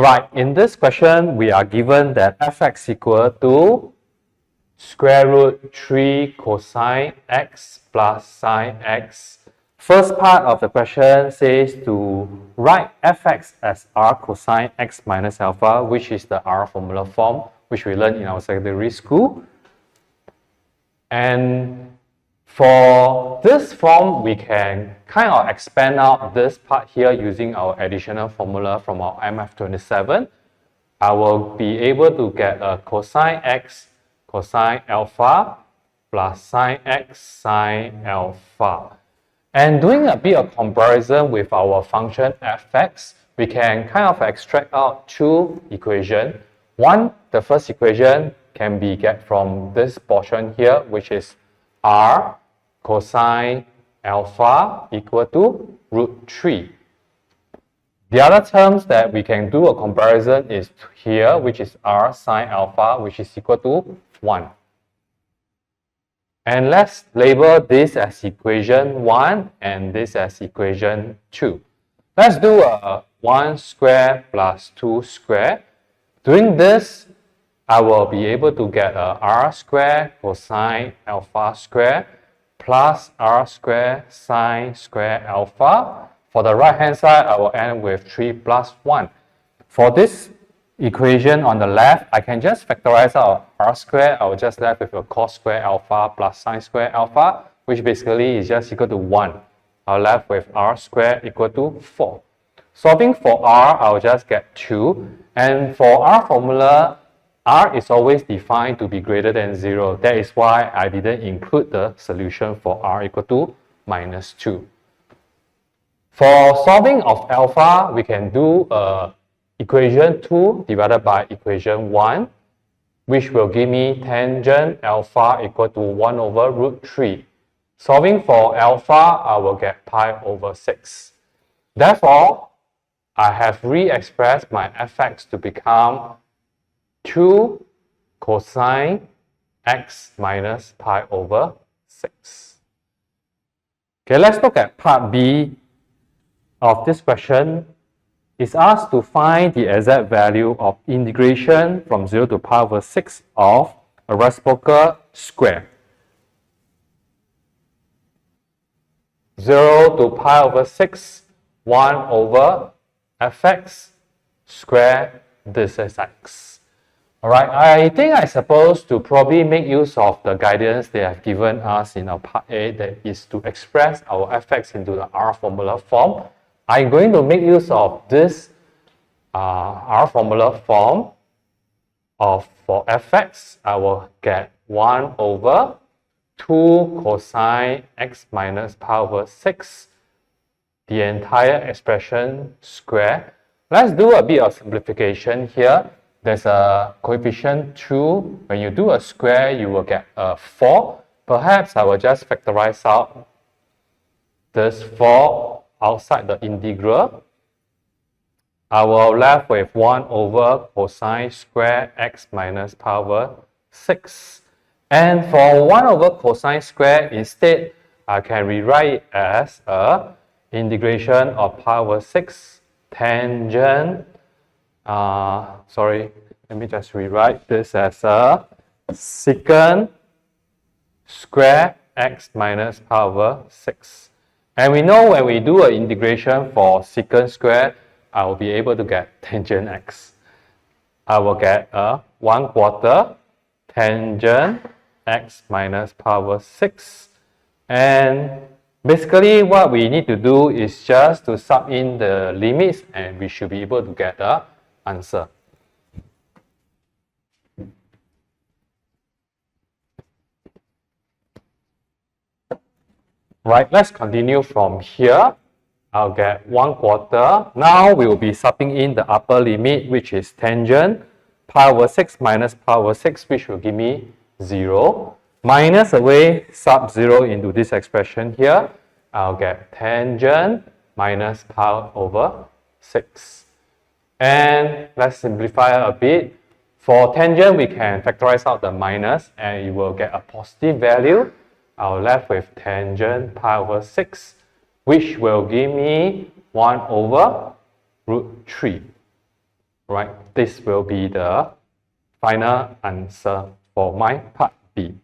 Alright, in this question, we are given that fx equal to square root 3 cosine x plus sine x. First part of the question says to write fx as r cosine x minus alpha, which is the R formula form, which we learned in our secondary school. And for this form, we can kind of expand out this part here using our additional formula from our MF27. I will be able to get a cosine x cosine alpha plus sine x sine alpha. And doing a bit of comparison with our function fx, we can kind of extract out two equations. One, the first equation can be get from this portion here, which is r cosine alpha equal to root 3. The other terms that we can do a comparison is here, which is r sine alpha, which is equal to 1. And let's label this as equation 1 and this as equation 2. Let's do a 1 square plus 2 square. Doing this, I will be able to get a r square cosine alpha square plus r square sine square alpha. For the right hand side, I will end with 3 plus 1. For this equation on the left, I can just factorize out r square. I will just left with a cos square alpha plus sine square alpha, which basically is just equal to 1. I'll left with r square equal to 4. Solving for r, I'll just get 2. And for our formula, r is always defined to be greater than 0. That is why I didn't include the solution for r equal to minus 2. For solving of alpha, we can do equation 2 divided by equation 1, which will give me tangent alpha equal to 1 over root 3. Solving for alpha, I will get pi over 6. Therefore, I have re-expressed my fx to become 2 cosine x minus pi over 6. Okay, let's look at part B of this question. It's asked to find the exact value of integration from 0 to pi over 6 of a reciprocal square. 0 to pi over 6, 1 over fx square this is x. Alright, I think I'm supposed to probably make use of the guidance they have given us in our part A, that is to express our fx into the R formula form. I'm going to make use of this R formula form for fx. I will get 1 over 2 cosine x minus pi over 6, the entire expression square. Let's do a bit of simplification here. There's a coefficient 2. When you do a square, you will get a 4. Perhaps I will just factorize out this 4 outside the integral. I will left with 1 over cosine square x minus pi over 6. And for 1 over cosine square, instead, I can rewrite it as a integration of pi over 6 tangent. Let me just rewrite this as a secant square x minus pi over 6. And we know when we do an integration for secant square, I will be able to get tangent x. I will get a 1/4 tangent x minus pi over 6. And basically what we need to do is just to sub in the limits and we should be able to get the answer. Right, let's continue from here. I'll get 1/4. Now we will be subbing in the upper limit, which is tangent pi over 6 minus pi over 6, which will give me 0. Minus away sub 0 into this expression here. I'll get tangent minus pi over 6. And let's simplify a bit. For tangent, we can factorize out the minus and you will get a positive value. I'll left with tangent pi over 6, which will give me 1 over root 3. Right? This will be the final answer for my part B.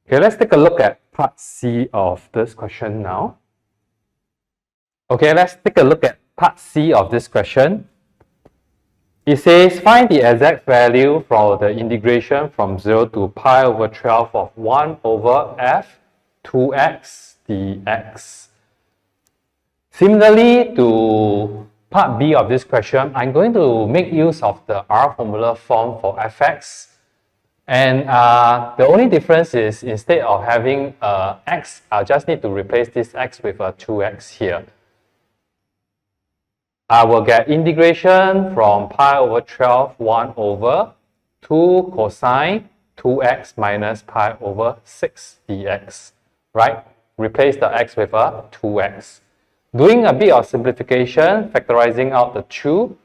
Okay, let's take a look at part C of this question now. Okay, let's take a look at part C of this question. It says, find the exact value for the integration from 0 to pi over 12 of 1 over f 2x dx. Similarly to part B of this question, I'm going to make use of the R formula form for fx. And the only difference is, instead of having x, I'll just need to replace this x with a 2x here. I will get integration from pi over 12, 1 over 2 cosine 2x minus pi over 6 dx. Right? Replace the x with a 2x. Doing a bit of simplification, factorizing out the 2,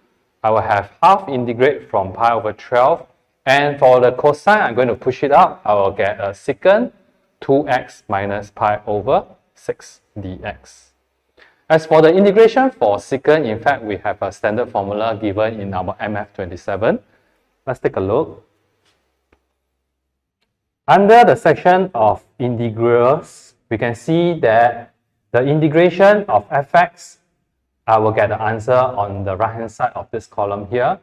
I will have half integrate from pi over 12. And for the cosine, I'm going to push it up. I will get a secant 2x minus pi over 6 dx. As for the integration for secant, in fact, we have a standard formula given in our MF27. Let's take a look. Under the section of integrals, we can see that the integration of fx, I will get the answer on the right-hand side of this column here.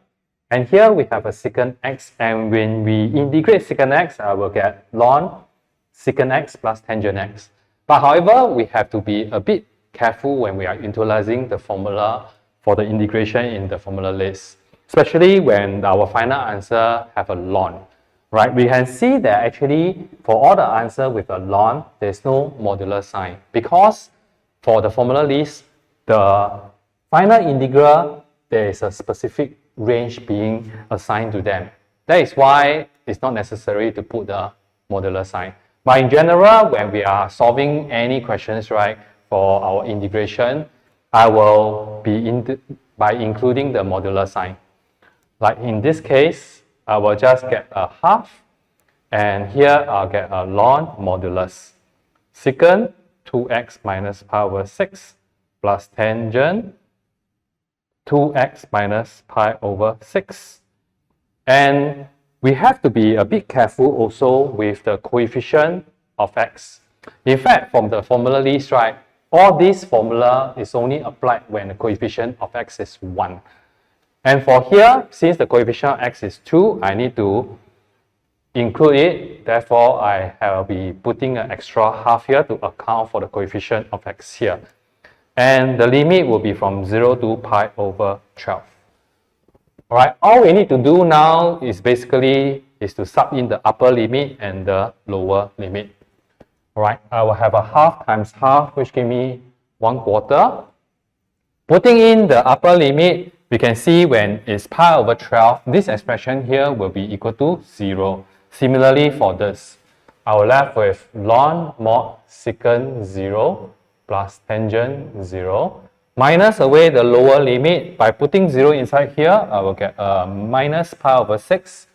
And here we have a secant x, and when we integrate secant x, I will get ln secant x plus tangent x. But however, we have to be a bit careful when we are utilizing the formula for the integration in the formula list, especially when our final answer have a ln. Right? We can see that actually for all the answer with a ln, there's no modular sign, because for the formula list, the final integral, there is a specific range being assigned to them. That is why it's not necessary to put the modular sign. But in general, when we are solving any questions, right, for our integration, I will be by including the modular sign. Like in this case, I will just get a half, and here I'll get a ln modulus. Secant 2x minus pi over 6 plus tangent 2x minus pi over 6. And we have to be a bit careful also with the coefficient of x. In fact, from the formula list, right, all this formula is only applied when the coefficient of x is 1. And for here, since the coefficient of x is 2, I need to include it. Therefore, I will be putting an extra half here to account for the coefficient of x here. And the limit will be from 0 to pi over 12. Alright, all we need to do now is basically to sub in the upper limit and the lower limit. Alright, I will have a half times half, which give me 1/4. Putting in the upper limit, we can see when it's pi over 12, this expression here will be equal to 0. Similarly for this, I will left with ln mod secant 0 plus tangent 0. Minus away the lower limit. By putting 0 inside here, I will get a minus pi over 6,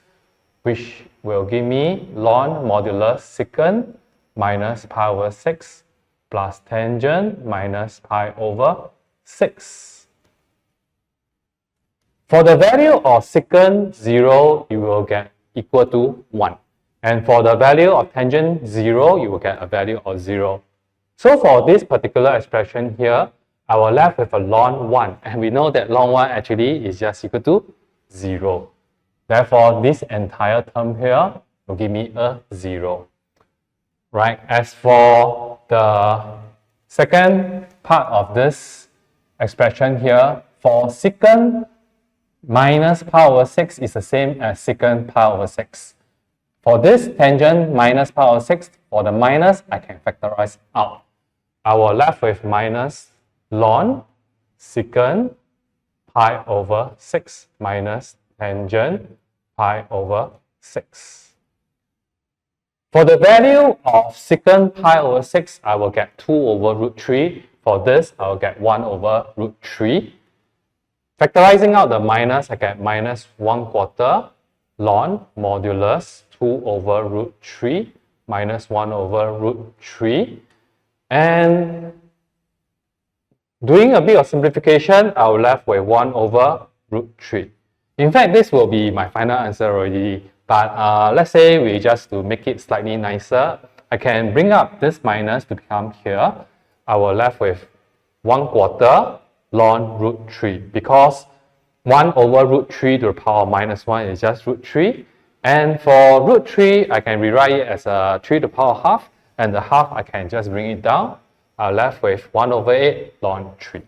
which will give me ln modulus secant minus pi over 6 plus tangent minus pi over 6. For the value of secant 0, you will get equal to 1. And for the value of tangent 0, you will get a value of 0. So for this particular expression here, I will left with a ln 1. And we know that ln 1 actually is just equal to 0. Therefore, this entire term here will give me a 0. Right? As for the second part of this expression here, for secant minus pi over 6 is the same as secant pi over 6. For this tangent minus pi over 6, for the minus, I can factorize out. I will left with minus ln secant pi over 6 minus tangent pi over 6. For the value of secant pi over 6, I will get 2 over root 3. For this, I will get 1 over root 3. Factorizing out the minus, I get minus 1/4 ln modulus 2 over root 3 minus 1 over root 3. And doing a bit of simplification, I will left with 1 over root 3. In fact, this will be my final answer already. But let's say we just to make it slightly nicer, I can bring up this minus to become here. I will left with 1/4 ln root 3 because 1 over root 3 to the power of minus 1 is just root 3. And for root 3, I can rewrite it as 3 to the power half, and the half I can just bring it down. I'm left with 1 over 8 ln 3.